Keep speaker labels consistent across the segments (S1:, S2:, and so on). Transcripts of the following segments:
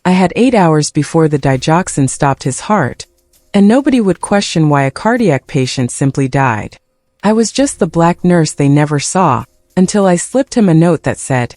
S1: I had 8 hours before the digoxin stopped his heart, and nobody would question why a cardiac patient simply died. I was just the black nurse they never saw, until I slipped him a note that said,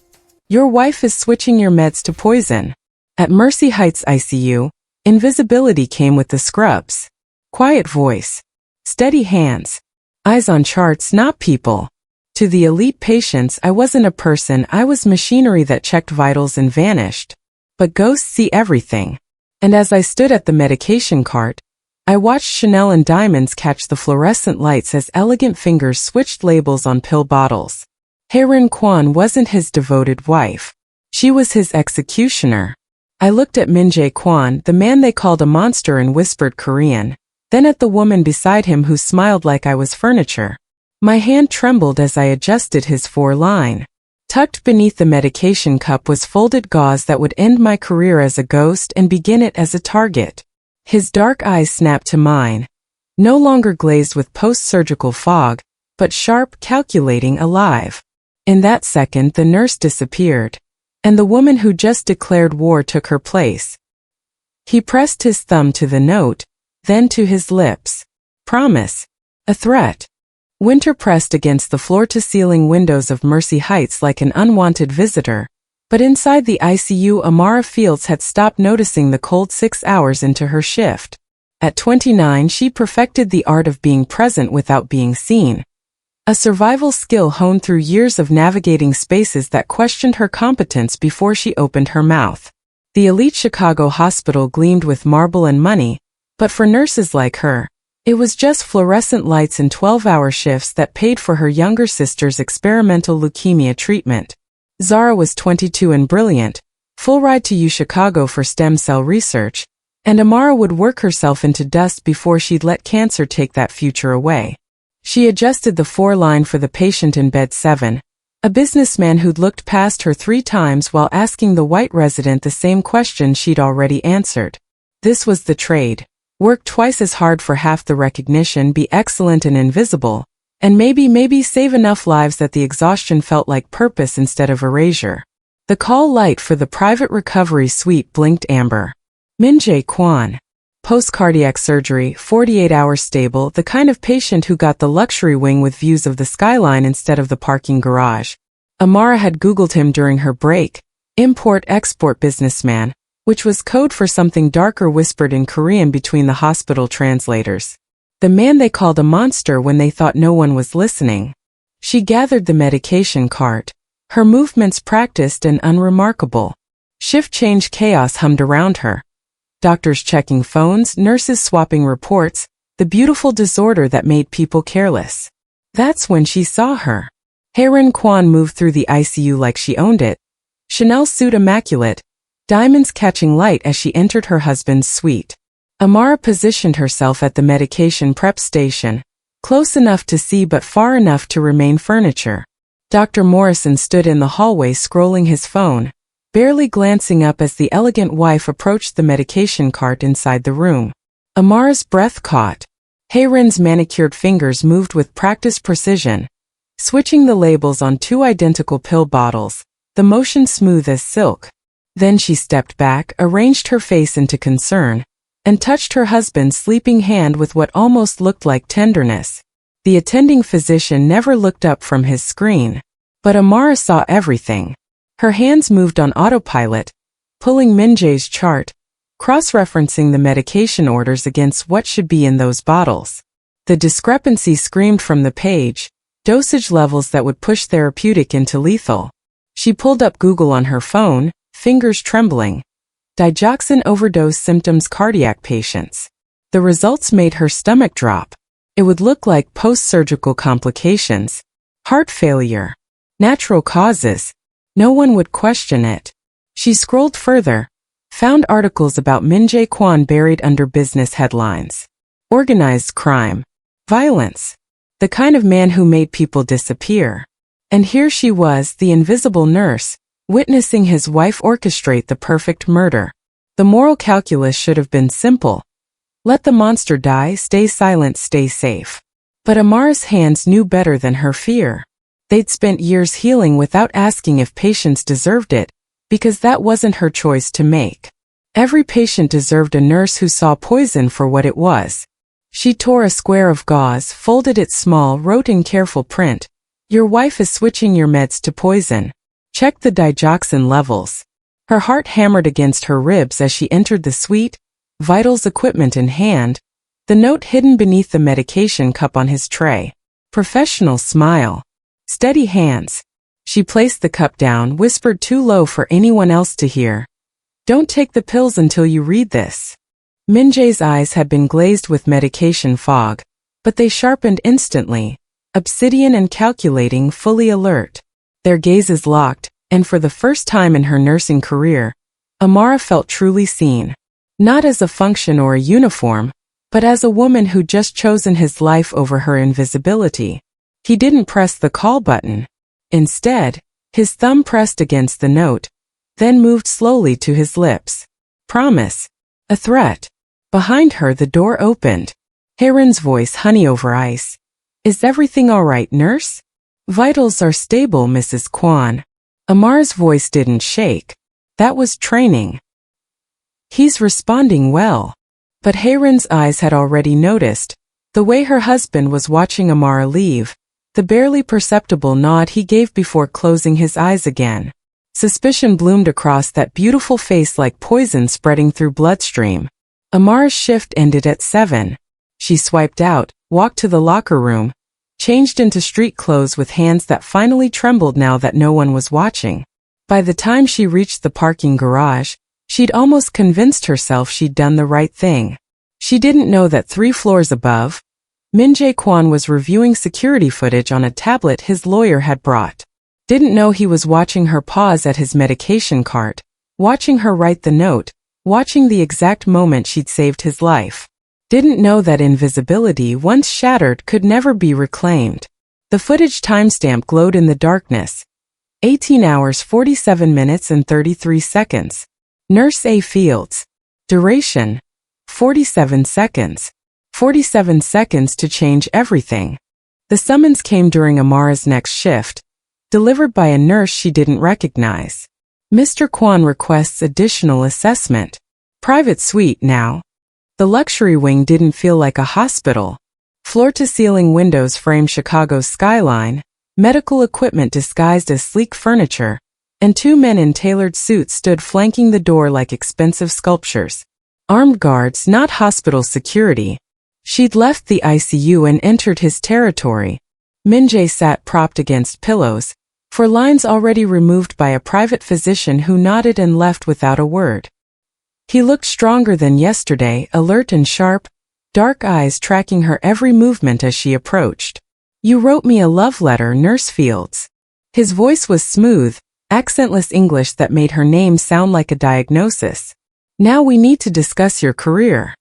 S1: "Your wife is switching your meds to poison." At Mercy Heights ICU, invisibility came with the scrubs. Quiet voice. Steady hands. Eyes on charts, not people. To the elite patients, I wasn't a person, I was machinery that checked vitals and vanished. But ghosts see everything. And as I stood at the medication cart, I watched Chanel and Diamonds catch the fluorescent lights as elegant fingers switched labels on pill bottles. Hye-rin Kwon wasn't his devoted wife. She was his executioner. I looked at Min-jae Kwon, the man they called a monster, and whispered Korean, then at the woman beside him who smiled like I was furniture. My hand trembled as I adjusted his 4-line. Tucked beneath the medication cup was folded gauze that would end my career as a ghost and begin it as a target. His dark eyes snapped to mine, no longer glazed with post-surgical fog, but sharp, calculating, alive. In that second, the nurse disappeared, and the woman who just declared war took her place. He pressed his thumb to the note, then to his lips. Promise. A threat. Winter pressed against the floor-to-ceiling windows of Mercy Heights like an unwanted visitor. But inside the ICU, Amara Fields had stopped noticing the cold 6 hours into her shift. At 29, she perfected the art of being present without being seen. A survival skill honed through years of navigating spaces that questioned her competence before she opened her mouth. The elite Chicago hospital gleamed with marble and money, but for nurses like her, it was just fluorescent lights and 12-hour shifts that paid for her younger sister's experimental leukemia treatment. Zara was 22 and brilliant, full ride to UChicago for stem cell research, and Amara would work herself into dust before she'd let cancer take that future away. She adjusted the 4-line for the patient in bed 7, a businessman who'd looked past her 3 times while asking the white resident the same question she'd already answered. This was the trade. Work twice as hard for half the recognition, be excellent and invisible, and maybe save enough lives that the exhaustion felt like purpose instead of erasure. The call light for the private recovery suite blinked amber. Min-jae Kwon. Post-cardiac surgery, 48 hours stable, the kind of patient who got the luxury wing with views of the skyline instead of the parking garage. Amara had Googled him during her break. Import-export businessman, which was code for something darker whispered in Korean between the hospital translators. The man they called a monster when they thought no one was listening. She gathered the medication cart, her movements practiced and unremarkable. Shift change chaos hummed around her. Doctors checking phones, nurses swapping reports, the beautiful disorder that made people careless. That's when she saw her. Hye-rin Kwon moved through the ICU like she owned it. Chanel suit immaculate, diamonds catching light as she entered her husband's suite. Amara positioned herself at the medication prep station, close enough to see but far enough to remain furniture. Dr. Morrison stood in the hallway scrolling his phone, barely glancing up as the elegant wife approached the medication cart inside the room. Amara's breath caught. Hye-rin's manicured fingers moved with practiced precision, switching the labels on 2 identical pill bottles, the motion smooth as silk. Then she stepped back, arranged her face into concern, and touched her husband's sleeping hand with what almost looked like tenderness. The attending physician never looked up from his screen, but Amara saw everything. Her hands moved on autopilot, pulling Min-jae's chart, cross-referencing the medication orders against what should be in those bottles. The discrepancy screamed from the page, dosage levels that would push therapeutic into lethal. She pulled up Google on her phone, fingers trembling. Digoxin overdose symptoms cardiac patients. The results made her stomach drop. It would look like post-surgical complications. Heart failure. Natural causes. No one would question it. She scrolled further, found articles about Min-jae Kwon buried under business headlines. Organized crime. Violence. The kind of man who made people disappear. And here she was, the invisible nurse, witnessing his wife orchestrate the perfect murder. The moral calculus should have been simple. Let the monster die, stay silent, stay safe. But Amara's hands knew better than her fear. They'd spent years healing without asking if patients deserved it, because that wasn't her choice to make. Every patient deserved a nurse who saw poison for what it was. She tore a square of gauze, folded it small, wrote in careful print, "Your wife is switching your meds to poison. Check the digoxin levels." Her heart hammered against her ribs as she entered the suite, vitals equipment in hand, the note hidden beneath the medication cup on his tray. Professional smile. Steady hands. She placed the cup down, whispered too low for anyone else to hear. "Don't take the pills until you read this." Minjae's eyes had been glazed with medication fog, but they sharpened instantly, obsidian and calculating, fully alert. Their gazes locked, and for the first time in her nursing career, Amara felt truly seen. Not as a function or a uniform, but as a woman who'd just chosen his life over her invisibility. He didn't press the call button. Instead, his thumb pressed against the note, then moved slowly to his lips. "Promise." A threat. Behind her the door opened. Heron's voice, honey over ice. "Is everything all right, nurse?" "Vitals are stable, Mrs. Kwan." Amar's voice didn't shake. That was training. "He's responding well." But Heron's eyes had already noticed the way her husband was watching Amara leave, the barely perceptible nod he gave before closing his eyes again. Suspicion bloomed across that beautiful face like poison spreading through bloodstream. Amara's shift ended at 7. She swiped out, walked to the locker room, changed into street clothes with hands that finally trembled now that no one was watching. By the time she reached the parking garage, she'd almost convinced herself she'd done the right thing. She didn't know that 3 floors above, Minjae Kwan was reviewing security footage on a tablet his lawyer had brought. Didn't know he was watching her pause at his medication cart, watching her write the note, watching the exact moment she'd saved his life. Didn't know that invisibility, once shattered, could never be reclaimed. The footage timestamp glowed in the darkness. 18 hours 47 minutes and 33 seconds. Nurse A. Fields. Duration. 47 seconds. 47 seconds to change everything. The summons came during Amara's next shift, delivered by a nurse she didn't recognize. "Mr. Kwan requests additional assessment. Private suite now." The luxury wing didn't feel like a hospital. Floor-to-ceiling windows framed Chicago's skyline, medical equipment disguised as sleek furniture, and 2 men in tailored suits stood flanking the door like expensive sculptures. Armed guards, not hospital security. She'd left the ICU and entered his territory. Minjae sat propped against pillows, for lines already removed by a private physician who nodded and left without a word. He looked stronger than yesterday, alert and sharp, dark eyes tracking her every movement as she approached. "You wrote me a love letter, Nurse Fields." His voice was smooth, accentless English that made her name sound like a diagnosis. "Now we need to discuss your career."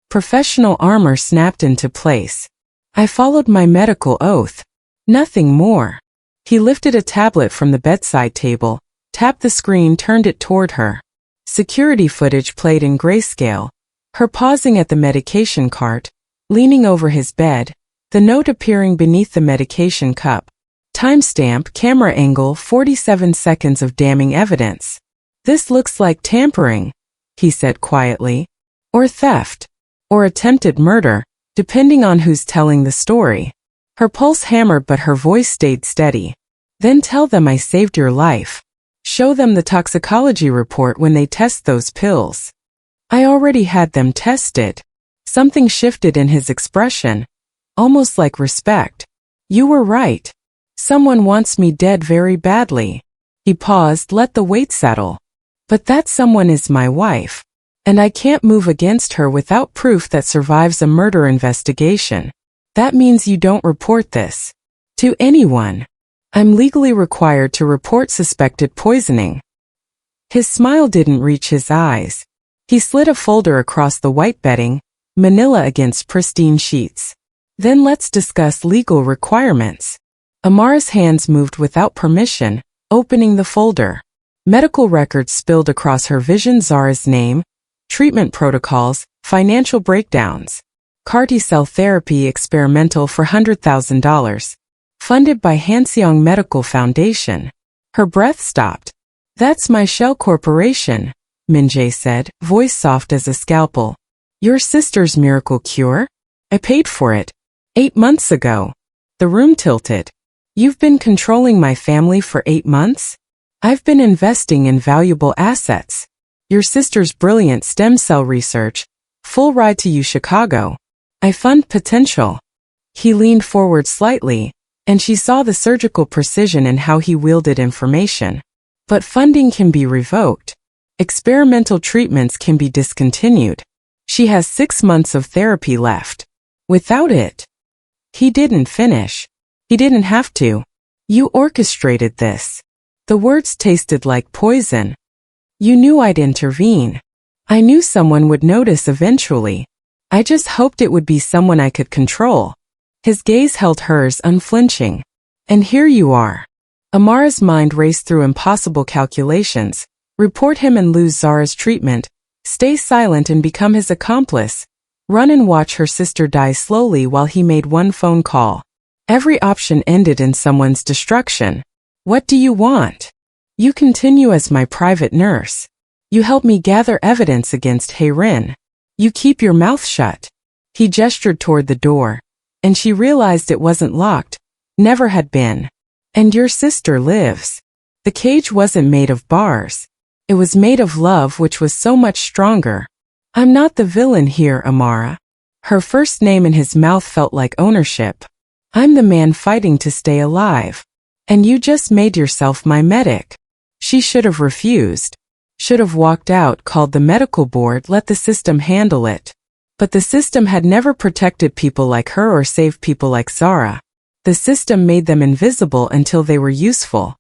S1: Professional armor snapped into place. "I followed my medical oath. Nothing more." He lifted a tablet from the bedside table, tapped the screen, turned it toward her. Security footage played in grayscale, her pausing at the medication cart, leaning over his bed, the note appearing beneath the medication cup. Timestamp, camera angle, 47 seconds of damning evidence. "This looks like tampering," he said quietly. "Or theft. Or attempted murder, depending on who's telling the story." Her pulse hammered but her voice stayed steady. "Then tell them I saved your life. Show them the toxicology report when they test those pills." "I already had them tested." Something shifted in his expression, almost like respect. "You were right. Someone wants me dead very badly." He paused, let the weight settle. "But that someone is my wife. And I can't move against her without proof that survives a murder investigation. That means you don't report this to anyone. I'm legally required to report suspected poisoning." His smile didn't reach his eyes. He slid a folder across the white bedding, manila against pristine sheets. "Then let's discuss legal requirements." Amara's hands moved without permission, opening the folder. Medical records spilled across her vision: Zara's name, treatment protocols, financial breakdowns. CAR-T cell therapy experimental for $100,000. Funded by Hanseong Medical Foundation. Her breath stopped. "That's my shell corporation," Min-jae said, voice soft as a scalpel. Your sister's miracle cure? I paid for it. 8 months ago. The room tilted. You've been controlling my family for 8 months? I've been investing in valuable assets. Your sister's brilliant stem cell research. Full ride to U Chicago. I fund potential. He leaned forward slightly, and she saw the surgical precision in how he wielded information. But funding can be revoked. Experimental treatments can be discontinued. She has 6 months of therapy left. Without it. He didn't finish. He didn't have to. You orchestrated this. The words tasted like poison. You knew I'd intervene. I knew someone would notice eventually. I just hoped it would be someone I could control. His gaze held hers unflinching. And here you are. Amara's mind raced through impossible calculations. Report him and lose Zara's treatment. Stay silent and become his accomplice. Run and watch her sister die slowly while he made one phone call. Every option ended in someone's destruction. What do you want? You continue as my private nurse. You help me gather evidence against Hye-rin. You keep your mouth shut. He gestured toward the door, and she realized it wasn't locked, never had been. And your sister lives. The cage wasn't made of bars. It was made of love, which was so much stronger. I'm not the villain here, Amara. Her first name in his mouth felt like ownership. I'm the man fighting to stay alive. And you just made yourself my medic. She should have refused. Should have walked out, called the medical board, let the system handle it. But the system had never protected people like her or saved people like Zara. The system made them invisible until they were useful.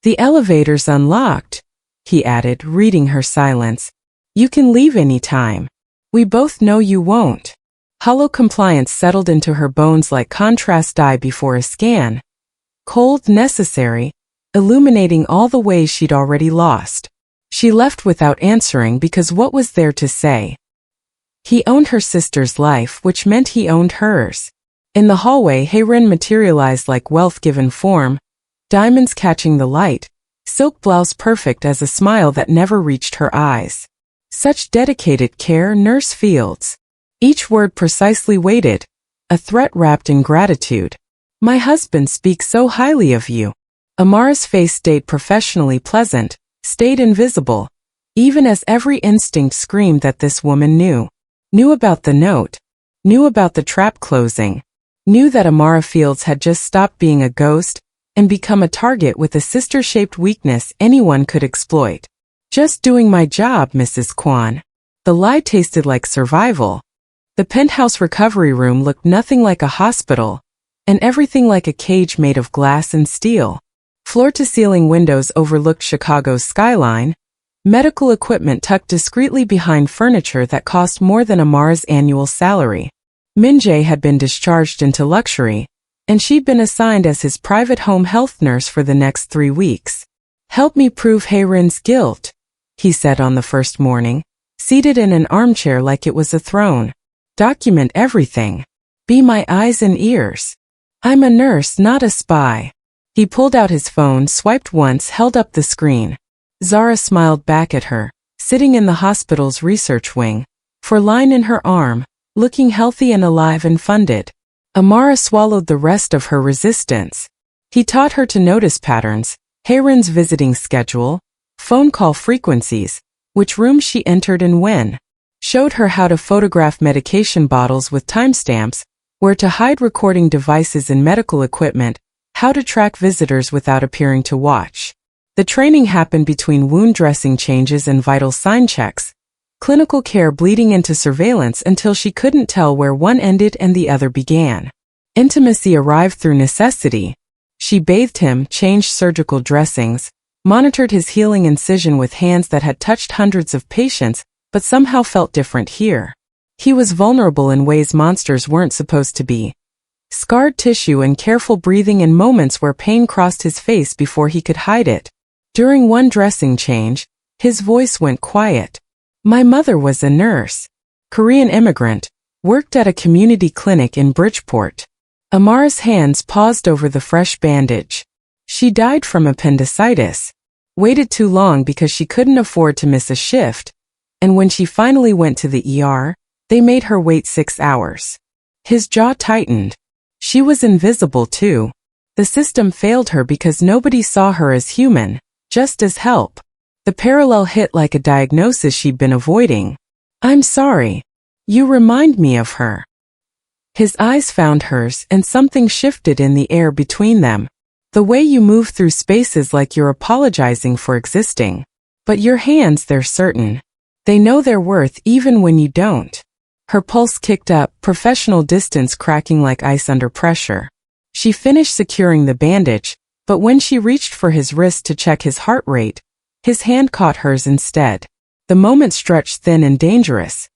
S1: The elevator's unlocked, he added, reading her silence. You can leave any time. We both know you won't. Hollow compliance settled into her bones like contrast dye before a scan. Cold, necessary, illuminating all the ways she'd already lost. She left without answering because what was there to say? He owned her sister's life, which meant he owned hers. In the hallway, Hye-rin materialized like wealth given form, diamonds catching the light, silk blouse perfect as a smile that never reached her eyes. Such dedicated care, Nurse Fields. Each word precisely weighted, a threat wrapped in gratitude. My husband speaks so highly of you. Amara's face stayed professionally pleasant, stayed invisible, even as every instinct screamed that this woman knew. Knew about the note. Knew about the trap closing. Knew that Amara Fields had just stopped being a ghost and become a target with a sister-shaped weakness anyone could exploit. Just doing my job, Mrs. Kwan. The lie tasted like survival. The penthouse recovery room looked nothing like a hospital, and everything like a cage made of glass and steel. Floor-to-ceiling windows overlooked Chicago's skyline, medical equipment tucked discreetly behind furniture that cost more than Amara's annual salary. Min-jae had been discharged into luxury, and she'd been assigned as his private home health nurse for the next 3 weeks. Help me prove Hye-rin's guilt, he said on the first morning, seated in an armchair like it was a throne. Document everything. Be my eyes and ears. I'm a nurse, not a spy. He pulled out his phone, swiped once, held up the screen. Zara smiled back at her, sitting in the hospital's research wing, for line in her arm, looking healthy and alive and funded. Amara swallowed the rest of her resistance. He taught her to notice patterns, Hye-rin's visiting schedule, phone call frequencies, which rooms she entered and when. Showed her how to photograph medication bottles with timestamps, where to hide recording devices and medical equipment, how to track visitors without appearing to watch. The training happened between wound dressing changes and vital sign checks, clinical care bleeding into surveillance until she couldn't tell where one ended and the other began. Intimacy arrived through necessity. She bathed him, changed surgical dressings, monitored his healing incision with hands that had touched hundreds of patients, but somehow felt different here. He was vulnerable in ways monsters weren't supposed to be. Scarred tissue and careful breathing in moments where pain crossed his face before he could hide it. During one dressing change, his voice went quiet. My mother was a nurse. Korean immigrant, worked at a community clinic in Bridgeport. Amara's hands paused over the fresh bandage. She died from appendicitis. waited too long because she couldn't afford to miss a shift, and when she finally went to the ER, they made her wait 6 hours. His jaw tightened. She was invisible too. The system failed her because nobody saw her as human, just as help. The parallel hit like a diagnosis she'd been avoiding. I'm sorry. You remind me of her. His eyes found hers and something shifted in the air between them. The way you move through spaces like you're apologizing for existing. But your hands, they're certain. They know their worth even when you don't. Her pulse kicked up, professional distance cracking like ice under pressure. She finished securing the bandage, but when she reached for his wrist to check his heart rate, his hand caught hers instead. The moment stretched thin and dangerous.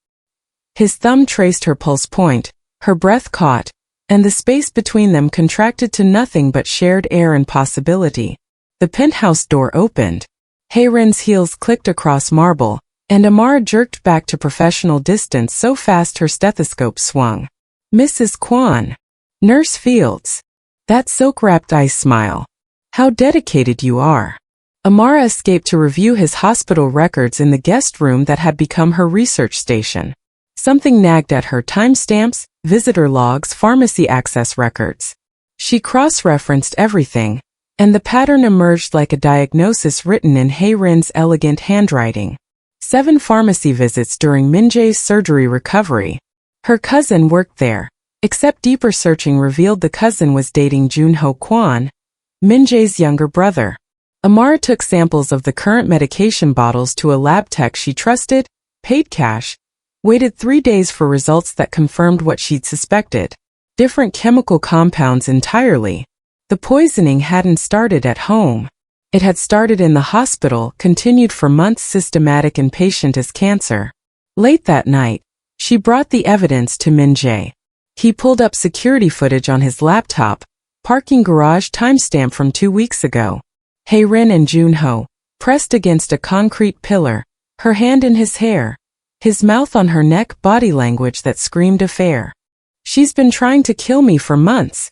S1: His thumb traced her pulse point, her breath caught, and the space between them contracted to nothing but shared air and possibility. The penthouse door opened. Heyrin's heels clicked across marble, and Amara jerked back to professional distance so fast her stethoscope swung. Mrs. Kwan. Nurse Fields. That silk-wrapped ice smile. How dedicated you are. Amara escaped to review his hospital records in the guest room that had become her research station. Something nagged at her: timestamps, visitor logs, pharmacy access records. She cross-referenced everything, and the pattern emerged like a diagnosis written in Heyrin's elegant handwriting. 7 pharmacy visits during Min-jae's surgery recovery. Her cousin worked there, except deeper searching revealed the cousin was dating Junho Kwan, Min-jae's younger brother. Amara took samples of the current medication bottles to a lab tech she trusted, paid cash, waited 3 days for results that confirmed what she'd suspected. Different chemical compounds entirely. The poisoning hadn't started at home. It had started in the hospital, continued for months, systematic and patient as cancer. Late that night, she brought the evidence to Min-jae. He pulled up security footage on his laptop, parking garage timestamp from 2 weeks ago. Heyrin and Junho, pressed against a concrete pillar, her hand in his hair, his mouth on her neck, body language that screamed affair. She's been trying to kill me for months,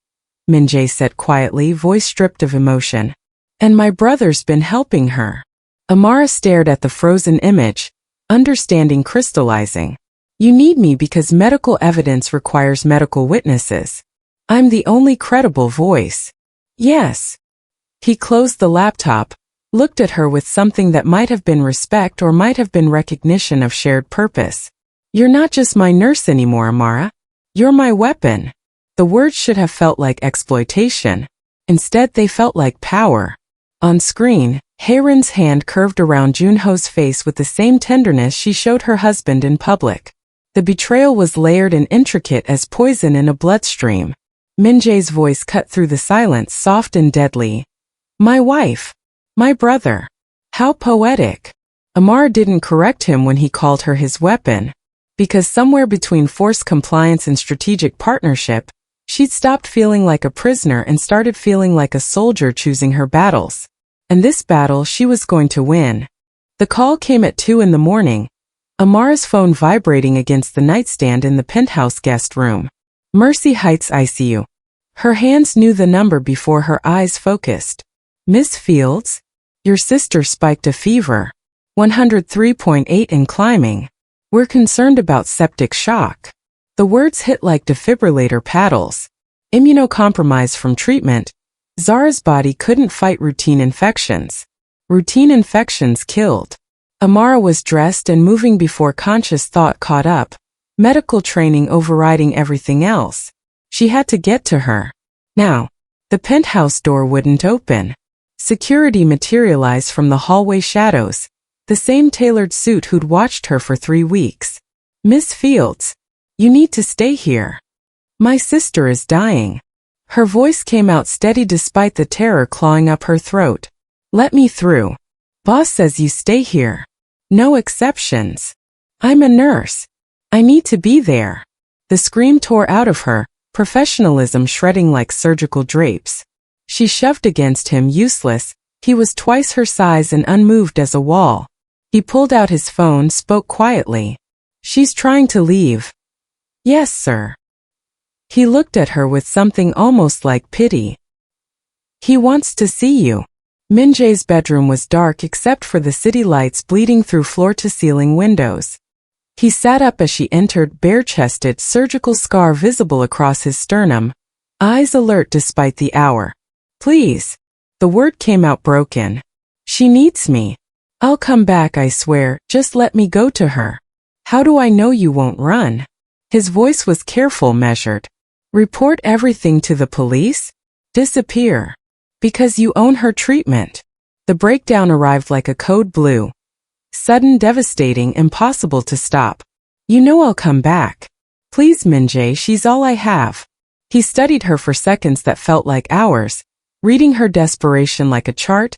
S1: Min-jae said quietly, voice stripped of emotion. And my brother's been helping her. Amara stared at the frozen image, understanding crystallizing. You need me because medical evidence requires medical witnesses. I'm the only credible voice. Yes. He closed the laptop, looked at her with something that might have been respect or might have been recognition of shared purpose. You're not just my nurse anymore, Amara. You're my weapon. The words should have felt like exploitation. Instead, they felt like power. On screen, Heyrin's hand curved around Junho's face with the same tenderness she showed her husband in public. The betrayal was layered and intricate as poison in a bloodstream. Min-jae's voice cut through the silence, soft and deadly. My wife. My brother. How poetic. Amara didn't correct him when he called her his weapon. Because somewhere between forced compliance and strategic partnership, she'd stopped feeling like a prisoner and started feeling like a soldier choosing her battles. And this battle she was going to win. The call came at 2 in the morning, Amara's phone vibrating against the nightstand in the penthouse guest room. Mercy Heights ICU. Her hands knew the number before her eyes focused. Miss Fields? Your sister spiked a fever. 103.8 and climbing. We're concerned about septic shock. The words hit like defibrillator paddles. Immunocompromised from treatment. Zara's body couldn't fight routine infections. Routine infections killed. Amara was dressed and moving before conscious thought caught up, medical training overriding everything else. She had to get to her. Now. The penthouse door wouldn't open. Security materialized from the hallway shadows, the same tailored suit who'd watched her for 3 weeks. Miss Fields. You need to stay here. My sister is dying. Her voice came out steady despite the terror clawing up her throat. Let me through. Boss says you stay here. No exceptions. I'm a nurse. I need to be there. The scream tore out of her, professionalism shredding like surgical drapes. She shoved against him, useless. He was twice her size and unmoved as a wall. He pulled out his phone, spoke quietly. She's trying to leave. Yes, sir. He looked at her with something almost like pity. He wants to see you. Min-jae's bedroom was dark except for the city lights bleeding through floor-to-ceiling windows. He sat up as she entered, bare-chested, surgical scar visible across his sternum, eyes alert despite the hour. "Please." The word came out broken. "She needs me. I'll come back, I swear, just let me go to her." "How do I know you won't run?" His voice was careful, measured. "Report everything to the police? Disappear. Because you own her treatment." The breakdown arrived like a code blue. Sudden, devastating, impossible to stop. "You know I'll come back. Please, Min-jae, she's all I have." He studied her for seconds that felt like hours, reading her desperation like a chart,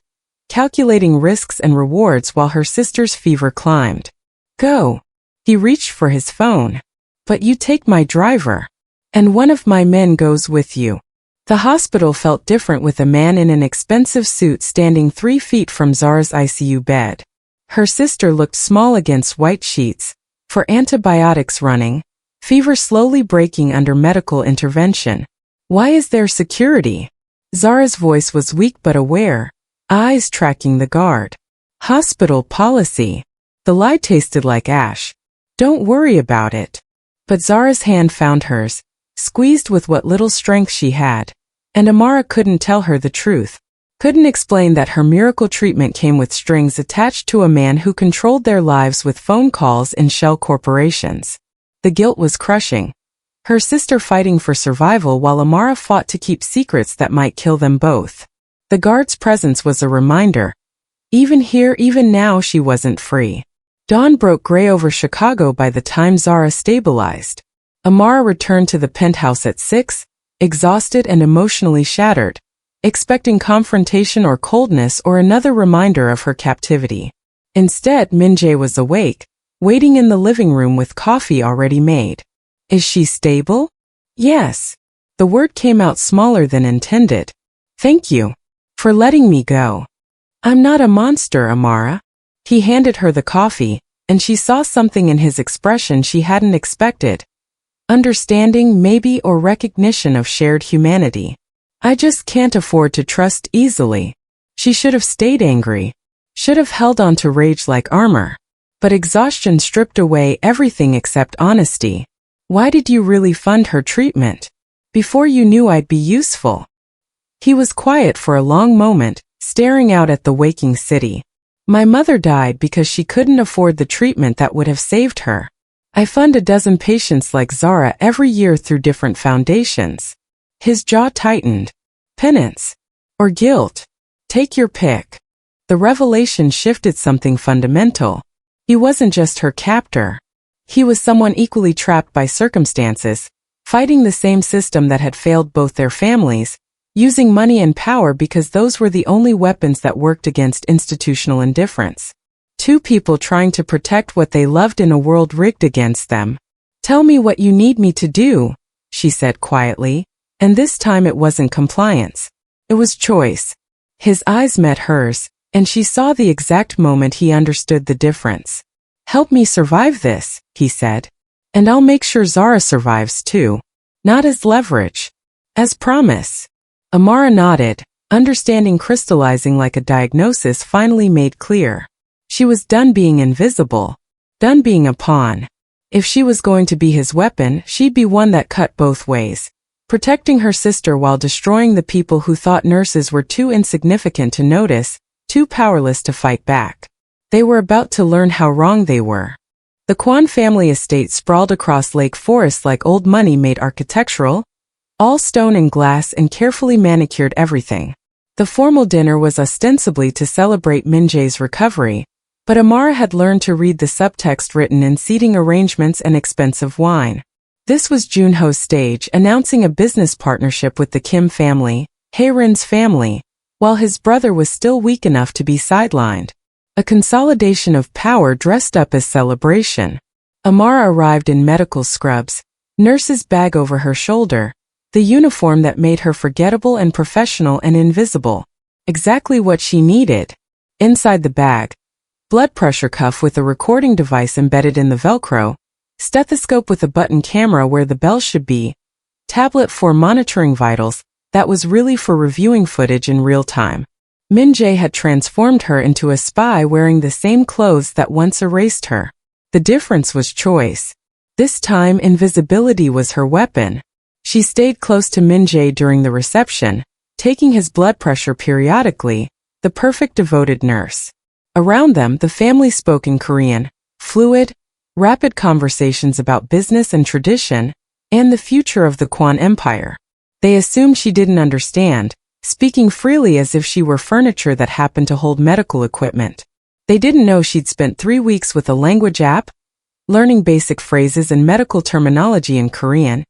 S1: calculating risks and rewards while her sister's fever climbed. "Go." He reached for his phone. "But you take my driver. And one of my men goes with you." The hospital felt different with a man in an expensive suit standing 3 feet from Zara's ICU bed. Her sister looked small against white sheets, for antibiotics running, fever slowly breaking under medical intervention. "Why is there security?" Zara's voice was weak but aware, eyes tracking the guard. "Hospital policy." The lie tasted like ash. "Don't worry about it." But Zara's hand found hers, squeezed with what little strength she had. And Amara couldn't tell her the truth. Couldn't explain that her miracle treatment came with strings attached to a man who controlled their lives with phone calls and shell corporations. The guilt was crushing. Her sister fighting for survival while Amara fought to keep secrets that might kill them both. The guard's presence was a reminder. Even here, even now, she wasn't free. Dawn broke gray over Chicago by the time Zara stabilized. Amara returned to the penthouse at 6, exhausted and emotionally shattered, expecting confrontation or coldness or another reminder of her captivity. Instead, Min-jae was awake, waiting in the living room with coffee already made. "Is she stable?" "Yes." The word came out smaller than intended. "Thank you for letting me go." "I'm not a monster, Amara." He handed her the coffee, and she saw something in his expression she hadn't expected. Understanding, maybe, or recognition of shared humanity. "I just can't afford to trust easily." She should have stayed angry. Should have held on to rage like armor. But exhaustion stripped away everything except honesty. "Why did you really fund her treatment? Before you knew I'd be useful." He was quiet for a long moment, staring out at the waking city. "My mother died because she couldn't afford the treatment that would have saved her. I fund a dozen patients like Zara every year through different foundations." His jaw tightened. "Penance? Or guilt? Take your pick." The revelation shifted something fundamental. He wasn't just her captor. He was someone equally trapped by circumstances, fighting the same system that had failed both their families, using money and power because those were the only weapons that worked against institutional indifference. 2 people trying to protect what they loved in a world rigged against them. "Tell me what you need me to do," she said quietly, and this time it wasn't compliance. It was choice. His eyes met hers, and she saw the exact moment he understood the difference. "Help me survive this," he said. "And I'll make sure Zara survives too. Not as leverage. As promise." Amara nodded, understanding crystallizing like a diagnosis finally made clear. She was done being invisible. Done being a pawn. If she was going to be his weapon, she'd be one that cut both ways. Protecting her sister while destroying the people who thought nurses were too insignificant to notice, too powerless to fight back. They were about to learn how wrong they were. The Kwan family estate sprawled across Lake Forest like old money made architectural, all stone and glass and carefully manicured everything. The formal dinner was ostensibly to celebrate Min-jae's recovery, but Amara had learned to read the subtext written in seating arrangements and expensive wine. This was Junho's stage announcing a business partnership with the Kim family, Hae-rin's family, while his brother was still weak enough to be sidelined. A consolidation of power dressed up as celebration. Amara arrived in medical scrubs, nurse's bag over her shoulder, the uniform that made her forgettable and professional and invisible. Exactly what she needed. Inside the bag, blood pressure cuff with a recording device embedded in the Velcro, stethoscope with a button camera where the bell should be, tablet for monitoring vitals, that was really for reviewing footage in real time. Min-jae had transformed her into a spy wearing the same clothes that once erased her. The difference was choice. This time invisibility was her weapon. She stayed close to Min-jae during the reception, taking his blood pressure periodically, the perfect devoted nurse. Around them, the family spoke in Korean, fluid, rapid conversations about business and tradition, and the future of the Kwan Empire. They assumed she didn't understand, speaking freely as if she were furniture that happened to hold medical equipment. They didn't know she'd spent 3 weeks with a language app, learning basic phrases and medical terminology in Korean,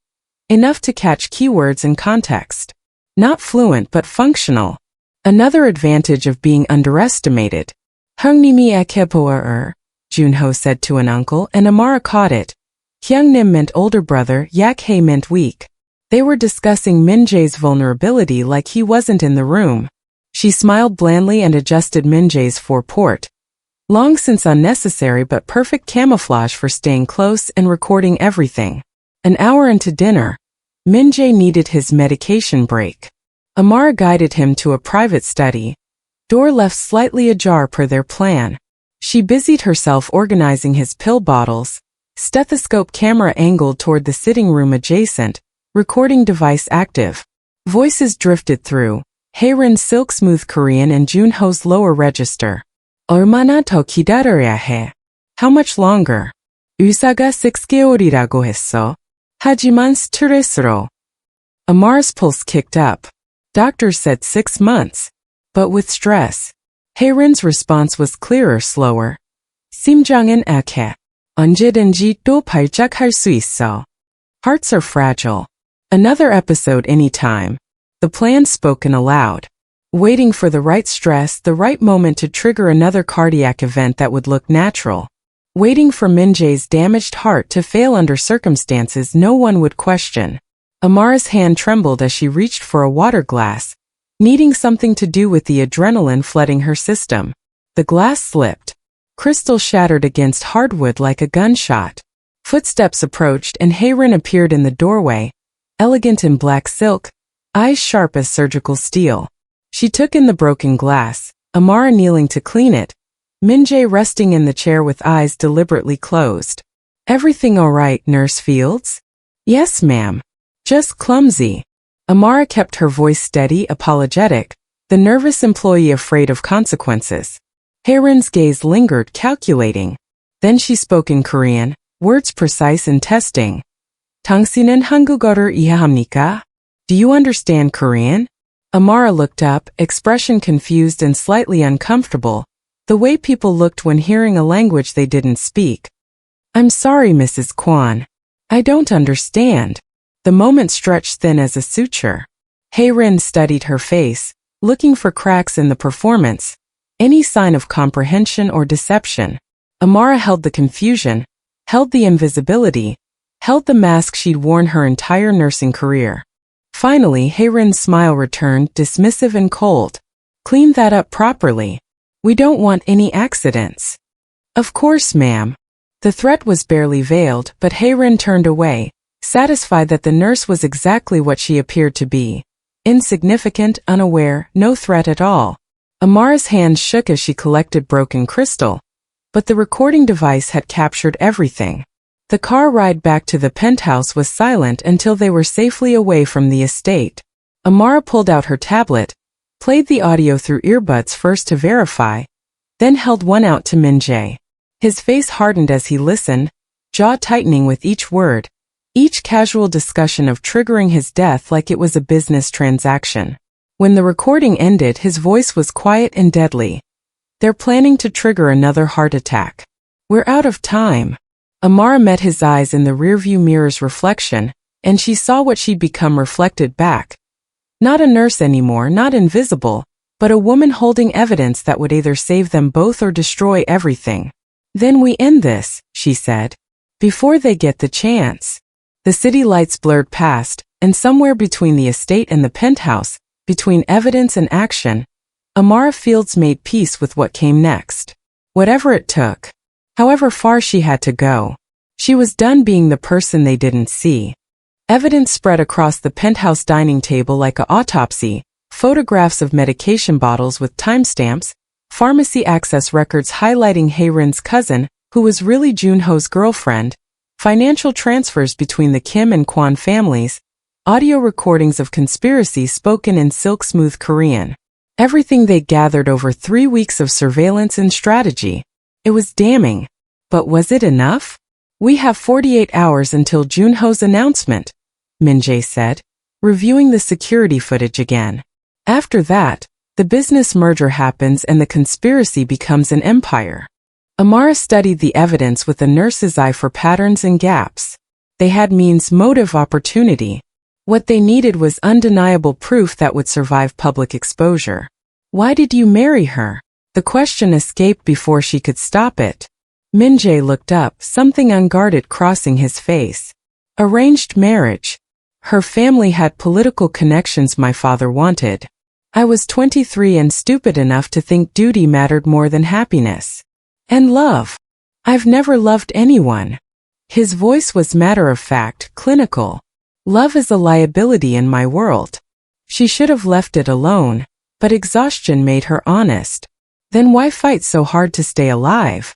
S1: enough to catch keywords and context. Not fluent but functional. Another advantage of being underestimated. Hyung님이 약해 보여요, Junho said to an uncle, and Amara caught it. Hyungnim meant older brother, Yakhae meant weak. They were discussing Min-jae's vulnerability like he wasn't in the room. She smiled blandly and adjusted Min-jae's four-port. Long since unnecessary but perfect camouflage for staying close and recording everything. An hour into dinner, Min-jae needed his medication break. Amara guided him to a private study. Door left slightly ajar per their plan. She busied herself organizing his pill bottles, stethoscope camera angled toward the sitting room adjacent, recording device active. Voices drifted through, Haerin's silk smooth Korean and Junho's lower register. 얼마나 더 기다려야 해? How much longer? 의사가 6개월이라고 했어. 하지만 스트레스로. Amar's pulse kicked up. Doctors said 6 months. But with stress. Haerin's response was clearer, slower. 심장은 약해. 언제든지 또 발작할 수 있어. Hearts are fragile. Another episode anytime. The plan spoken aloud. Waiting for the right stress, the right moment to trigger another cardiac event that would look natural. Waiting for Min-jae's damaged heart to fail under circumstances no one would question. Amara's hand trembled as she reached for a water glass, needing something to do with the adrenaline flooding her system. The glass slipped. Crystal shattered against hardwood like a gunshot. Footsteps approached and Haerin appeared in the doorway, elegant in black silk, eyes sharp as surgical steel. She took in the broken glass, Amara kneeling to clean it, Min-jae resting in the chair with eyes deliberately closed. Everything all right, Nurse Fields? Yes, ma'am. Just clumsy. Amara kept her voice steady, apologetic, the nervous employee afraid of consequences. Haerin's gaze lingered, calculating. Then she spoke in Korean, words precise and testing. 당신은 한국어를 이해합니까? Do you understand Korean? Amara looked up, expression confused and slightly uncomfortable, the way people looked when hearing a language they didn't speak. I'm sorry, Mrs. Kwan. I don't understand. The moment stretched thin as a suture. Haerin studied her face, looking for cracks in the performance, any sign of comprehension or deception. Amara held the confusion, held the invisibility, held the mask she'd worn her entire nursing career. Finally, Haerin's smile returned, dismissive and cold. Clean that up properly. We don't want any accidents. Of course, ma'am. The threat was barely veiled, but Haerin turned away, satisfied that the nurse was exactly what she appeared to be. Insignificant, unaware, no threat at all. Amara's hands shook as she collected broken crystal, but the recording device had captured everything. The car ride back to the penthouse was silent until they were safely away from the estate. Amara pulled out her tablet, played the audio through earbuds first to verify, then held one out to Min-jae. His face hardened as he listened, jaw tightening with each word, each casual discussion of triggering his death like it was a business transaction. When the recording ended, his voice was quiet and deadly. They're planning to trigger another heart attack. We're out of time. Amara met his eyes in the rearview mirror's reflection, and she saw what she'd become reflected back. Not a nurse anymore, not invisible, but a woman holding evidence that would either save them both or destroy everything. Then we end this, she said. Before they get the chance. The city lights blurred past, and somewhere between the estate and the penthouse, between evidence and action, Amara Fields made peace with what came next. Whatever it took. However far she had to go. She was done being the person they didn't see. Evidence spread across the penthouse dining table like an autopsy, photographs of medication bottles with timestamps, pharmacy access records highlighting Hae-rin's cousin, who was really Junho's girlfriend, financial transfers between the Kim and Kwon families, audio recordings of conspiracy spoken in silk-smooth Korean. Everything they gathered over 3 weeks of surveillance and strategy. It was damning. But was it enough? We have 48 hours until Junho's announcement, Min-jae said, reviewing the security footage again. After that, the business merger happens and the conspiracy becomes an empire. Amara studied the evidence with a nurse's eye for patterns and gaps. They had means, motive, opportunity. What they needed was undeniable proof that would survive public exposure. Why did you marry her? The question escaped before she could stop it. Min-jae looked up, something unguarded crossing his face. Arranged marriage. Her family had political connections my father wanted. I was 23 and stupid enough to think duty mattered more than happiness. And love. I've never loved anyone. His voice was matter-of-fact, clinical. Love is a liability in my world. She should have left it alone, but exhaustion made her honest. Then why fight so hard to stay alive?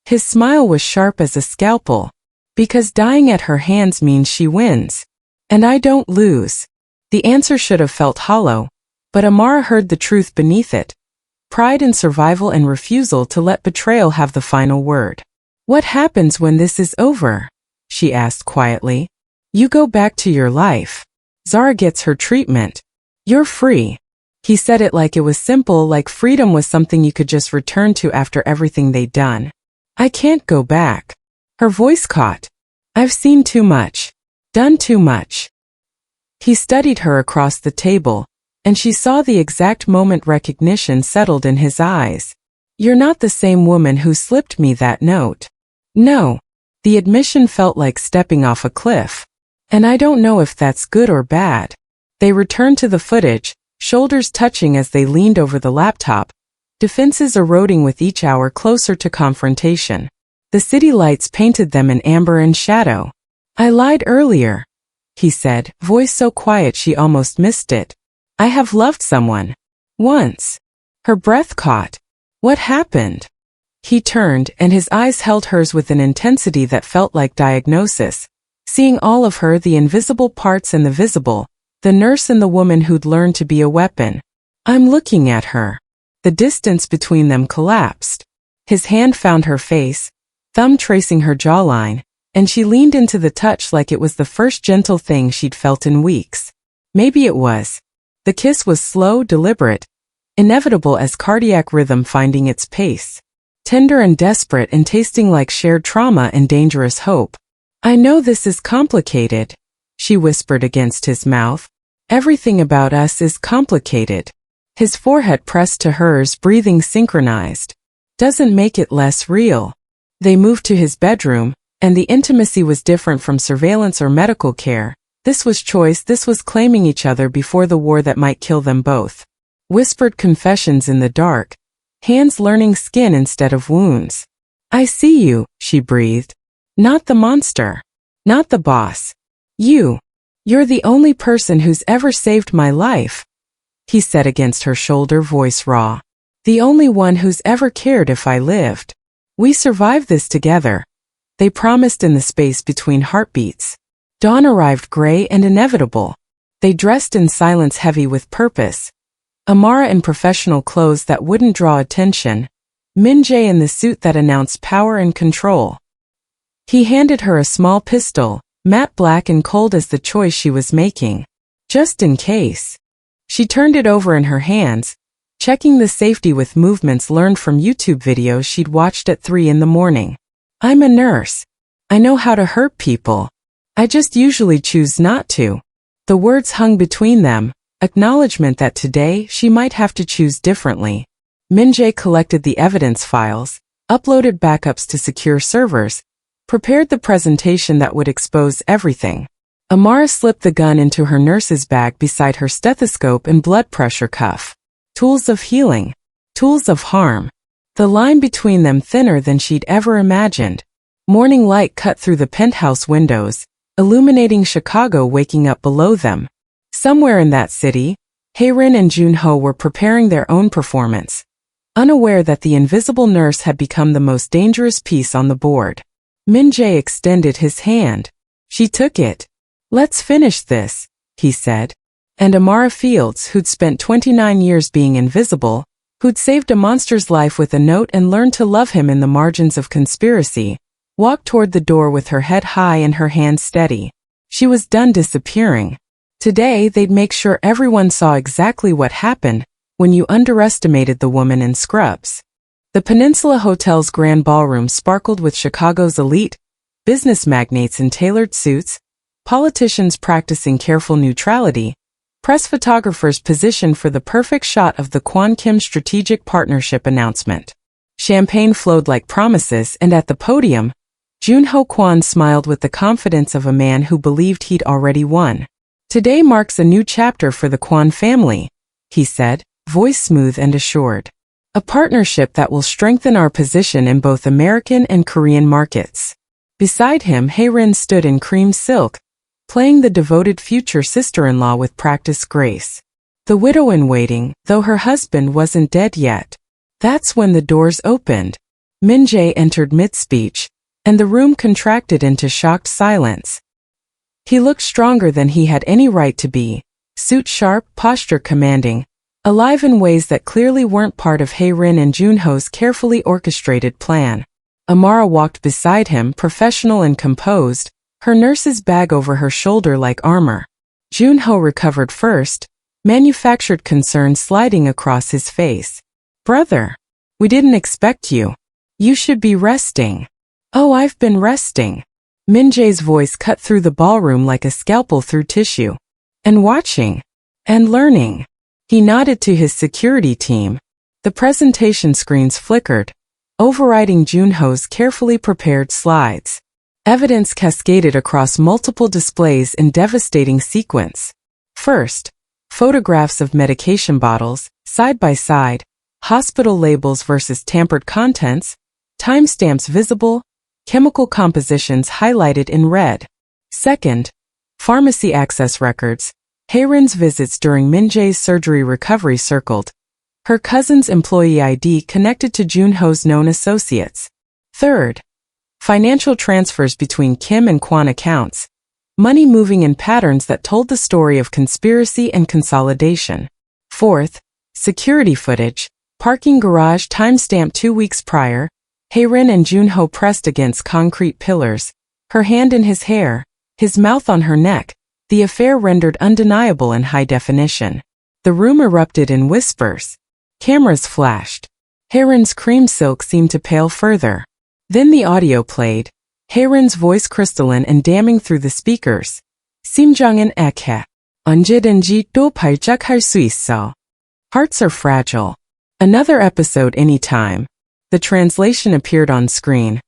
S1: His smile was sharp as a scalpel. Because dying at her hands means she wins. And I don't lose. The answer should have felt hollow, but Amara heard the truth beneath it. Pride in survival and refusal to let betrayal have the final word. What happens when this is over? She asked quietly. You go back to your life. Zara gets her treatment. You're free. He said it like it was simple, like freedom was something you could just return to after everything they'd done. I can't go back. Her voice caught. I've seen too much. Done too much. He studied her across the table, and she saw the exact moment recognition settled in his eyes. You're not the same woman who slipped me that note. No. The admission felt like stepping off a cliff. And I don't know if that's good or bad. They returned to the footage, shoulders touching as they leaned over the laptop, defenses eroding with each hour closer to confrontation. The city lights painted them in amber and shadow. I lied earlier, he said, voice so quiet she almost missed it. I have loved someone. Once. Her breath caught. What happened? He turned, and his eyes held hers with an intensity that felt like diagnosis, seeing all of her, the invisible parts and the visible, the nurse and the woman who'd learned to be a weapon. I'm looking at her. The distance between them collapsed. His hand found her face, thumb tracing her jawline, and she leaned into the touch like it was the first gentle thing she'd felt in weeks. Maybe it was. The kiss was slow, deliberate, inevitable as cardiac rhythm finding its pace. Tender and desperate and tasting like shared trauma and dangerous hope. I know this is complicated, she whispered against his mouth. Everything about us is complicated. His forehead pressed to hers, breathing synchronized. Doesn't make it less real. They moved to his bedroom, and the intimacy was different from surveillance or medical care. This was choice, this was claiming each other before the war that might kill them both. Whispered confessions in the dark, hands learning skin instead of wounds. I see you, she breathed. Not the monster. Not the boss. You. You're the only person who's ever saved my life, he said against her shoulder, voice raw. The only one who's ever cared if I lived. We survived this together, they promised in the space between heartbeats. Dawn arrived gray and inevitable. They dressed in silence, heavy with purpose. Amara in professional clothes that wouldn't draw attention. Min-jae in the suit that announced power and control. He handed her a small pistol, matte black and cold as the choice she was making. Just in case. She turned it over in her hands, checking the safety with movements learned from YouTube videos she'd watched at 3 in the morning. I'm a nurse. I know how to hurt people. I just usually choose not to. The words hung between them, acknowledgement that today she might have to choose differently. Min-jae collected the evidence files, uploaded backups to secure servers, prepared the presentation that would expose everything. Amara slipped the gun into her nurse's bag beside her stethoscope and blood pressure cuff. Tools of healing. Tools of harm. The line between them thinner than she'd ever imagined. Morning light cut through the penthouse windows, illuminating Chicago waking up below them. Somewhere in that city, Hae-rin and Jun-ho were preparing their own performance, unaware that the invisible nurse had become the most dangerous piece on the board. Min-jae extended his hand. She took it. "Let's finish this," he said. And Amara Fields, who'd spent 29 years being invisible, who'd saved a monster's life with a note and learned to love him in the margins of conspiracy, walked toward the door with her head high and her hands steady. She was done disappearing. Today they'd make sure everyone saw exactly what happened when you underestimated the woman in scrubs. The Peninsula Hotel's grand ballroom sparkled with Chicago's elite, business magnates in tailored suits, politicians practicing careful neutrality, press photographers positioned for the perfect shot of the Kwon Kim strategic partnership announcement. Champagne flowed like promises, and at the podium, Jun-ho Kwon smiled with the confidence of a man who believed he'd already won. "Today marks a new chapter for the Kwon family," he said, voice smooth and assured. "A partnership that will strengthen our position in both American and Korean markets." Beside him, Hae-rin stood in cream silk, playing the devoted future sister-in-law with practiced grace. The widow-in-waiting, though her husband wasn't dead yet. That's when the doors opened. Min-jae entered mid-speech, and the room contracted into shocked silence. He looked stronger than he had any right to be, suit sharp, posture commanding, alive in ways that clearly weren't part of Hae-rin and Jun-ho's carefully orchestrated plan. Amara walked beside him, professional and composed, her nurse's bag over her shoulder like armor. Jun-ho recovered first, manufactured concern sliding across his face. "Brother, we didn't expect you. You should be resting." "Oh, I've been resting." Min-jae's voice cut through the ballroom like a scalpel through tissue. "And watching. And learning." He nodded to his security team. The presentation screens flickered, overriding Jun-ho's carefully prepared slides. Evidence cascaded across multiple displays in devastating sequence. First, photographs of medication bottles, side by side, hospital labels versus tampered contents, timestamps visible, chemical compositions highlighted in red. Second, pharmacy access records, Hae-rin's visits during Min-jae's surgery recovery circled, her cousin's employee ID connected to Jun-ho's known associates. Third, financial transfers between Kim and Kwon accounts, money moving in patterns that told the story of conspiracy and consolidation. Fourth, security footage, parking garage timestamp 2 weeks prior, Hae-rin and Jun-ho pressed against concrete pillars, her hand in his hair, his mouth on her neck, the affair rendered undeniable in high definition. The room erupted in whispers. Cameras flashed. Hae-rin's cream silk seemed to pale further. Then the audio played, Hae-rin's voice crystalline and damning through the speakers. 심장은 약해. 언제든지 또 발작할 수 있어. Hearts are fragile. Another episode anytime. The translation appeared on screen.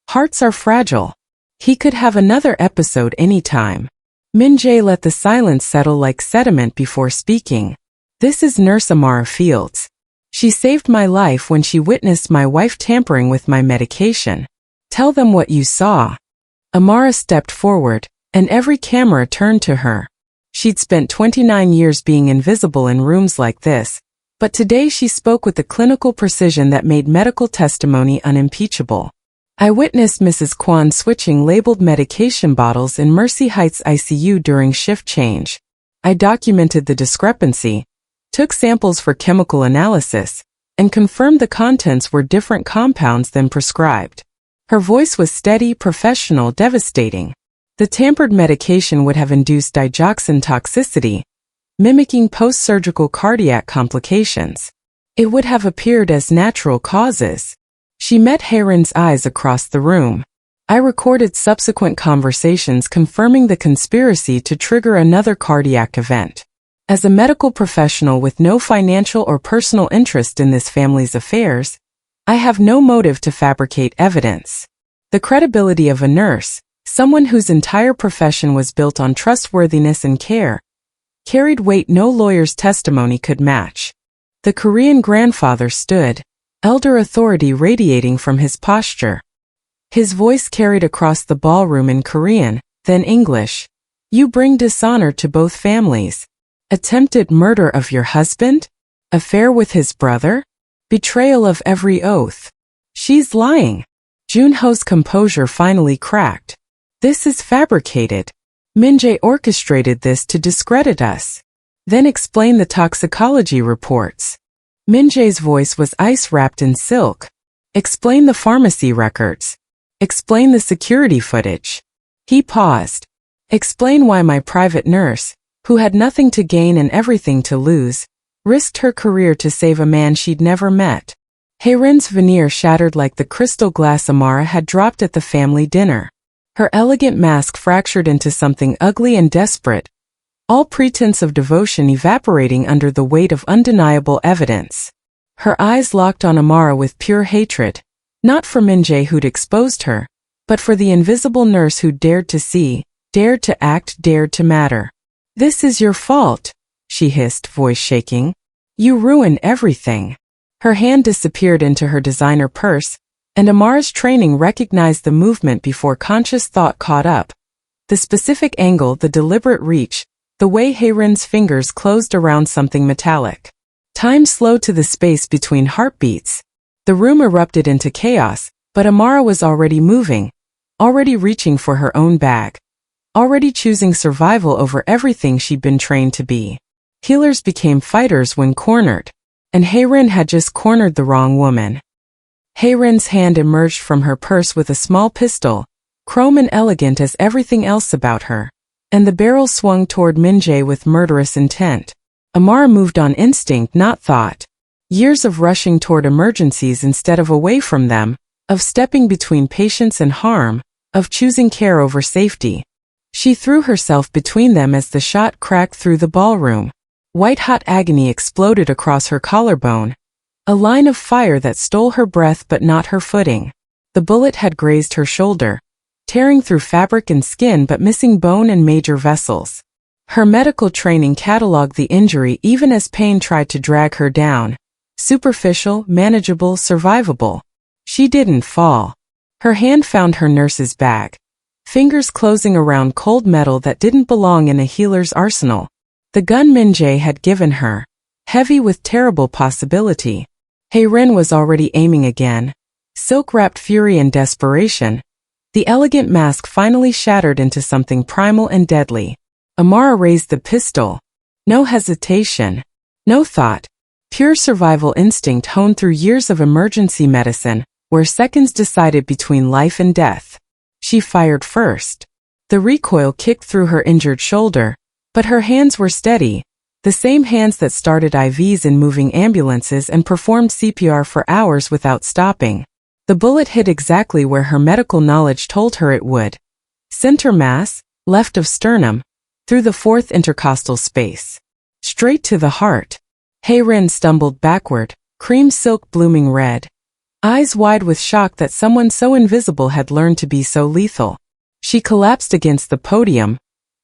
S1: Hearts are fragile. He could have another episode anytime. Min-jae let the silence settle like sediment before speaking. "This is Nurse Amara Fields. She saved my life when she witnessed my wife tampering with my medication. Tell them what you saw." Amara stepped forward, and every camera turned to her. She'd spent 29 years being invisible in rooms like this, but today she spoke with the clinical precision that made medical testimony unimpeachable. "I witnessed Mrs. Kwon switching labeled medication bottles in Mercy Heights ICU during shift change. I documented the discrepancy, took samples for chemical analysis, and confirmed the contents were different compounds than prescribed." Her voice was steady, professional, devastating. The tampered medication would have induced digoxin toxicity, mimicking post-surgical cardiac complications. It would have appeared as natural causes. She met Hae-rin's eyes across the room. "I recorded subsequent conversations confirming the conspiracy to trigger another cardiac event. As a medical professional with no financial or personal interest in this family's affairs, I have no motive to fabricate evidence." The credibility of a nurse, someone whose entire profession was built on trustworthiness and care, carried weight no lawyer's testimony could match. The Korean grandfather stood, elder authority radiating from his posture. His voice carried across the ballroom in Korean, then English. "You bring dishonor to both families. Attempted murder of your husband? Affair with his brother? Betrayal of every oath. She's lying. Junho's composure finally cracked. This is fabricated. Min-jae orchestrated this to discredit us. Then explain the toxicology reports. Min-jae's voice was ice-wrapped in silk. Explain the pharmacy records. Explain the security footage. He paused. Explain why my private nurse, who had nothing to gain and everything to lose, risked her career to save a man she'd never met. Hae-rin's veneer shattered like the crystal glass Amara had dropped at the family dinner. Her elegant mask fractured into something ugly and desperate, all pretense of devotion evaporating under the weight of undeniable evidence. Her eyes locked on Amara with pure hatred, not for Min-jae who'd exposed her, but for the invisible nurse who dared to see, dared to act, dared to matter. This is your fault, she hissed, voice shaking. You ruin everything. Her hand disappeared into her designer purse, and Amara's training recognized the movement before conscious thought caught up. The specific angle, the deliberate reach, the way Hae-rin's fingers closed around something metallic. Time slowed to the space between heartbeats. The room erupted into chaos, but Amara was already moving, already reaching for her own bag, already choosing survival over everything she'd been trained to be. Healers became fighters when cornered, and Hae-rin had just cornered the wrong woman. Hae-rin's hand emerged from her purse with a small pistol, chrome and elegant as everything else about her, and the barrel swung toward Min-jae with murderous intent. Amara moved on instinct, not thought. Years of rushing toward emergencies instead of away from them, of stepping between patients and harm, of choosing care over safety. She threw herself between them as the shot cracked through the ballroom. White-hot agony exploded across her collarbone, a line of fire that stole her breath but not her footing. The bullet had grazed her shoulder, tearing through fabric and skin but missing bone and major vessels. Her medical training cataloged the injury even as pain tried to drag her down. Superficial, manageable, survivable. She didn't fall. Her hand found her nurse's bag, fingers closing around cold metal that didn't belong in a healer's arsenal. The gun Min-jae had given her, heavy with terrible possibility. Hae-rin was already aiming again, silk-wrapped fury and desperation. The elegant mask finally shattered into something primal and deadly. Amara raised the pistol. No hesitation. No thought. Pure survival instinct honed through years of emergency medicine, where seconds decided between life and death. She fired first. The recoil kicked through her injured shoulder, but her hands were steady, the same hands that started IVs in moving ambulances and performed CPR for hours without stopping. The bullet hit exactly where her medical knowledge told her it would. Center mass, left of sternum, through the fourth intercostal space. Straight to the heart. Hae-rin stumbled backward, cream silk blooming red, eyes wide with shock that someone so invisible had learned to be so lethal. She collapsed against the podium,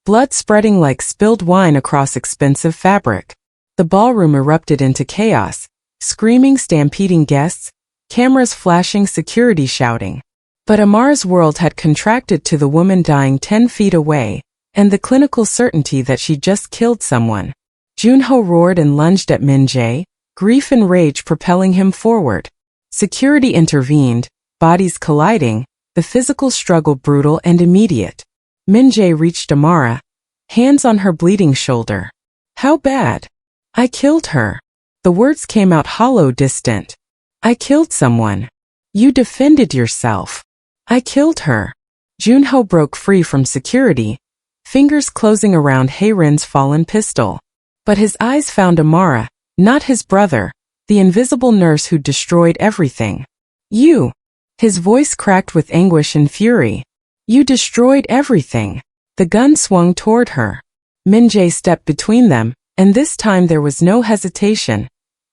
S1: blood spreading like spilled wine across expensive fabric. The ballroom erupted into chaos, screaming, stampeding guests, cameras flashing, security shouting. But Amara's world had contracted to the woman dying 10 feet away, and the clinical certainty that she just killed someone. Junho roared and lunged at Min-jae, grief and rage propelling him forward. Security intervened, bodies colliding, the physical struggle brutal and immediate. Min-jae reached Amara, hands on her bleeding shoulder. How bad? I killed her. The words came out hollow, distant. I killed someone. You defended yourself. I killed her. Junho broke free from security, fingers closing around Hae-rin's fallen pistol. But his eyes found Amara, not his brother, the invisible nurse who destroyed everything. You. His voice cracked with anguish and fury. You destroyed everything. The gun swung toward her. Min-jae stepped between them, and this time there was no hesitation.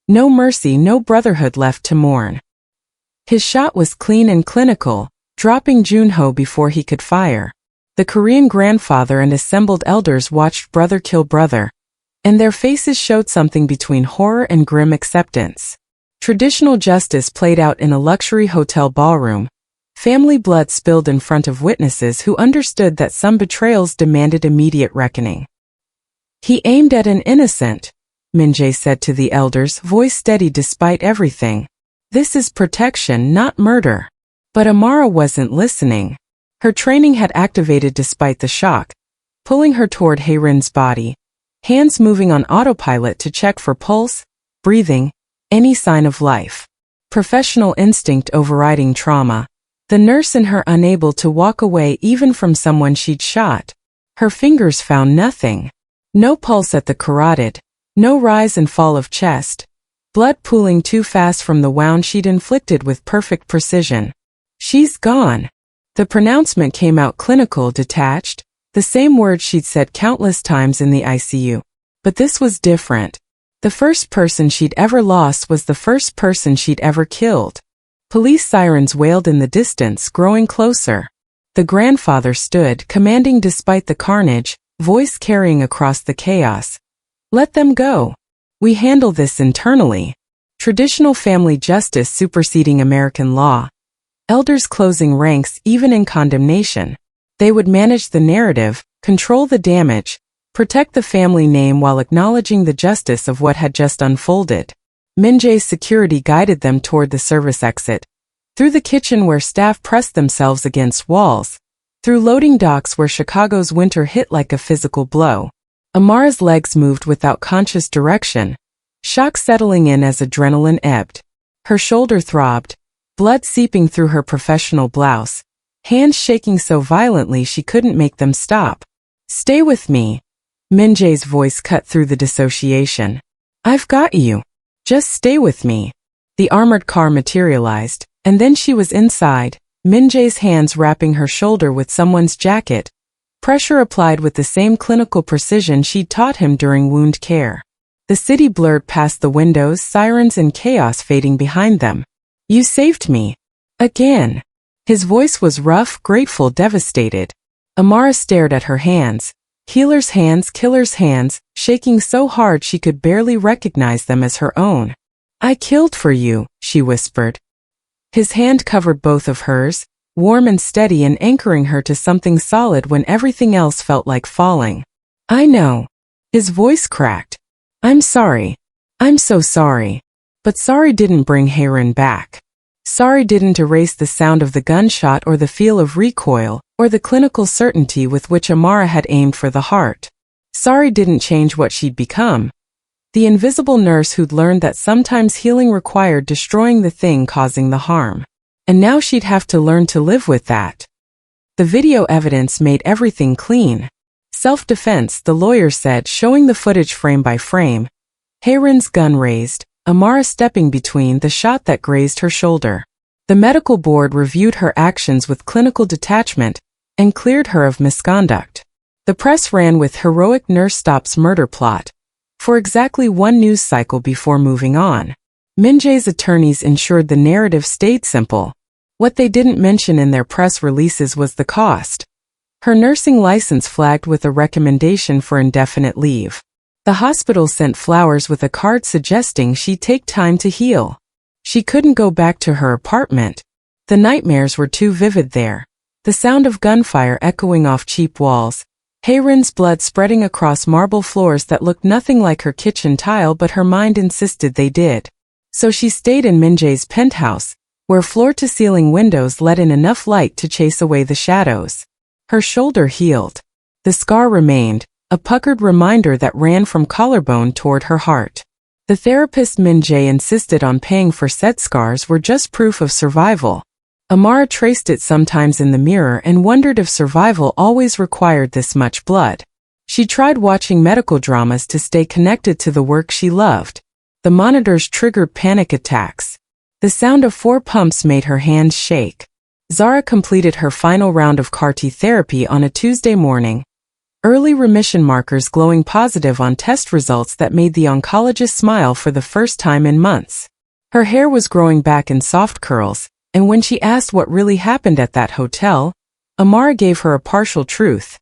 S1: No mercy, no brotherhood left to mourn. His shot was clean and clinical, dropping Junho before he could fire. The Korean grandfather and assembled elders watched brother kill brother, and their faces showed something between horror and grim acceptance. Traditional justice played out in a luxury hotel ballroom. Family blood spilled in front of witnesses who understood that some betrayals demanded immediate reckoning. He aimed at an innocent, Minjae said to the elders, voice steady despite everything. This is protection, not murder. But Amara wasn't listening. Her training had activated despite the shock, pulling her toward Hayrin's body, hands moving on autopilot to check for pulse, breathing, any sign of life. Professional instinct overriding trauma. The nurse in her unable to walk away even from someone she'd shot. Her fingers found nothing. No pulse at the carotid. No rise and fall of chest. Blood pooling too fast from the wound she'd inflicted with perfect precision. She's gone. The pronouncement came out clinical, detached, the same words she'd said countless times in the ICU. But this was different. The first person she'd ever lost was the first person she'd ever killed. Police sirens wailed in the distance, growing closer. The grandfather stood, commanding despite the carnage, voice carrying across the chaos. Let them go. We handle this internally. Traditional family justice superseding American law. Elders closing ranks even in condemnation. They would manage the narrative, control the damage, protect the family name while acknowledging the justice of what had just unfolded. Minjae's security guided them toward the service exit. Through the kitchen where staff pressed themselves against walls. Through loading docks where Chicago's winter hit like a physical blow. Amara's legs moved without conscious direction, shock settling in as adrenaline ebbed. Her shoulder throbbed, blood seeping through her professional blouse, hands shaking so violently she couldn't make them stop. Stay with me. Minjae's voice cut through the dissociation. I've got you. Just stay with me. The armored car materialized, and then she was inside, Minjae's hands wrapping her shoulder with someone's jacket. Pressure applied with the same clinical precision she'd taught him during wound care. The city blurred past the windows, sirens and chaos fading behind them. You saved me. Again. His voice was rough, grateful, devastated. Amara stared at her hands. Healer's hands, killer's hands, shaking so hard she could barely recognize them as her own. I killed for you, she whispered. His hand covered both of hers, warm and steady and anchoring her to something solid when everything else felt like falling. I know. His voice cracked. I'm sorry. I'm so sorry. But sorry didn't bring Hayrin back. Sorry didn't erase the sound of the gunshot or the feel of recoil, or the clinical certainty with which Amara had aimed for the heart. Sorry didn't change what she'd become. The invisible nurse who'd learned that sometimes healing required destroying the thing causing the harm. And now she'd have to learn to live with that. The video evidence made everything clean. Self-defense, the lawyer said, showing the footage frame by frame. Hayrin's gun raised, Amara stepping between, the shot that grazed her shoulder. The medical board reviewed her actions with clinical detachment and cleared her of misconduct. The press ran with heroic nurse stops murder plot for exactly one news cycle before moving on. Minjae's attorneys ensured the narrative stayed simple. What they didn't mention in their press releases was the cost. Her nursing license flagged with a recommendation for indefinite leave. The hospital sent flowers with a card suggesting she take time to heal. She couldn't go back to her apartment. The nightmares were too vivid there. The sound of gunfire echoing off cheap walls. Hayrin's blood spreading across marble floors that looked nothing like her kitchen tile, but her mind insisted they did. So she stayed in Minjae's penthouse, where floor-to-ceiling windows let in enough light to chase away the shadows. Her shoulder healed. The scar remained, a puckered reminder that ran from collarbone toward her heart. The therapist Minjae insisted on paying for said scars were just proof of survival. Amara traced it sometimes in the mirror and wondered if survival always required this much blood. She tried watching medical dramas to stay connected to the work she loved. The monitors triggered panic attacks. The sound of 4 pumps made her hands shake. Zara completed her final round of CAR-T therapy on a Tuesday morning. Early remission markers glowing positive on test results that made the oncologist smile for the first time in months. Her hair was growing back in soft curls, and when she asked what really happened at that hotel, Amara gave her a partial truth.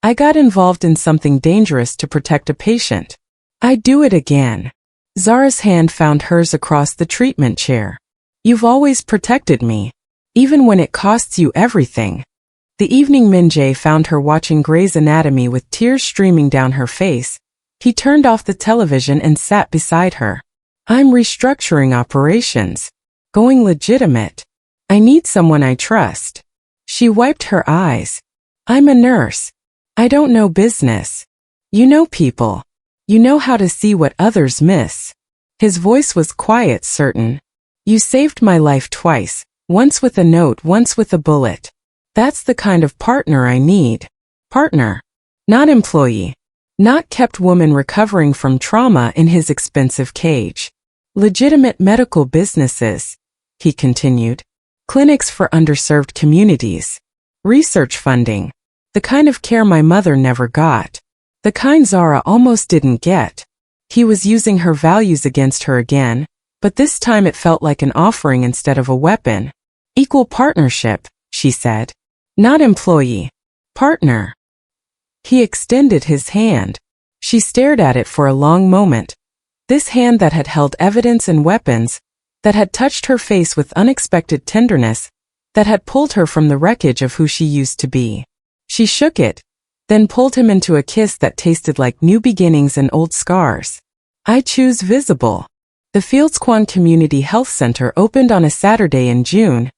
S1: I got involved in something dangerous to protect a patient. I'd do it again. Zara's hand found hers across the treatment chair. You've always protected me. Even when it costs you everything. The evening Minjae found her watching Grey's Anatomy with tears streaming down her face, He turned off the television and sat beside her. I'm restructuring operations. Going legitimate. I need someone I trust. She wiped her eyes. I'm a nurse. I don't know business. You know people. You know how to see what others miss. His voice was quiet, certain. You saved my life twice, once with a note, once with a bullet. That's the kind of partner I need. Partner. Not employee. Not kept woman recovering from trauma in his expensive cage. Legitimate medical businesses, he continued. Clinics for underserved communities. Research funding. The kind of care my mother never got. The kind Zara almost didn't get. He was using her values against her again, but this time it felt like an offering instead of a weapon. Equal partnership, she said. Not employee. Partner. He extended his hand. She stared at it for a long moment. This hand that had held evidence and weapons, that had touched her face with unexpected tenderness, that had pulled her from the wreckage of who she used to be. She shook it, then pulled him into a kiss that tasted like new beginnings and old scars. I choose Visible. The Fieldsquan Community Health Center opened on a Saturday in June,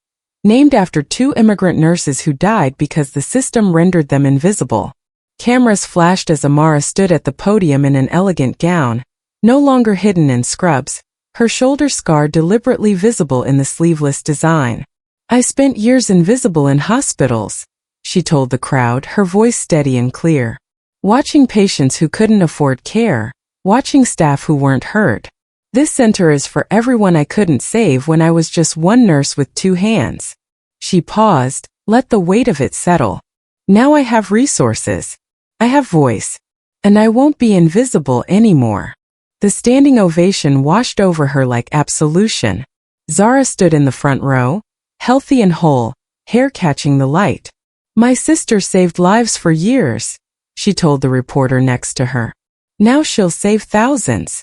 S1: named after 2 immigrant nurses who died because the system rendered them invisible. Cameras flashed as Amara stood at the podium in an elegant gown, no longer hidden in scrubs, her shoulder scar deliberately visible in the sleeveless design. I spent years invisible in hospitals, she told the crowd, her voice steady and clear. Watching patients who couldn't afford care, watching staff who weren't heard. This center is for everyone I couldn't save when I was just one nurse with 2 hands. She paused, let the weight of it settle. Now I have resources. I have voice. And I won't be invisible anymore. The standing ovation washed over her like absolution. Zara stood in the front row, healthy and whole, hair catching the light. My sister saved lives for years, she told the reporter next to her. Now she'll save thousands.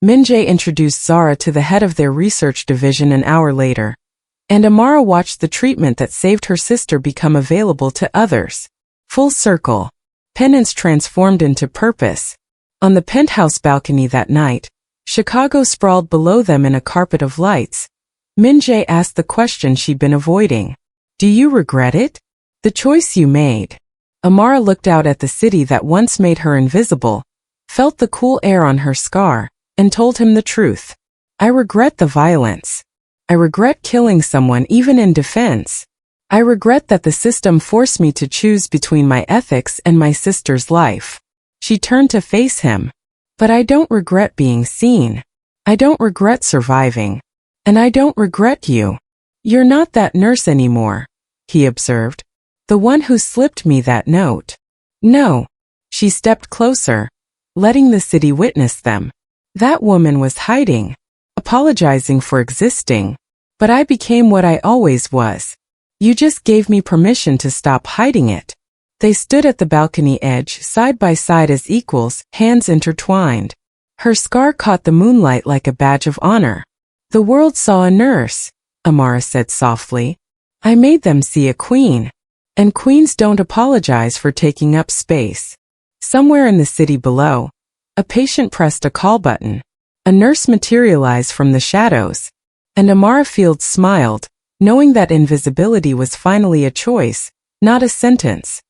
S1: Minjae introduced Zara to the head of their research division an hour later, and Amara watched the treatment that saved her sister become available to others. Full circle. Penance transformed into purpose. On the penthouse balcony that night, Chicago sprawled below them in a carpet of lights. Minjae asked the question she'd been avoiding. Do you regret it? The choice you made. Amara looked out at the city that once made her invisible, felt the cool air on her scar, and told him the truth. I regret the violence. I regret killing someone even in defense. I regret that the system forced me to choose between my ethics and my sister's life. She turned to face him. But I don't regret being seen. I don't regret surviving. And I don't regret you. You're not that nurse anymore, he observed. The one who slipped me that note. No. She stepped closer, letting the city witness them. That woman was hiding, apologizing for existing. But I became what I always was. You just gave me permission to stop hiding it. They stood at the balcony edge, side by side as equals, hands intertwined. Her scar caught the moonlight like a badge of honor. The world saw a nurse, Amara said softly. I made them see a queen. And queens don't apologize for taking up space. Somewhere in the city below, a patient pressed a call button. A nurse materialized from the shadows. And Amara Fields smiled, knowing that invisibility was finally a choice, not a sentence.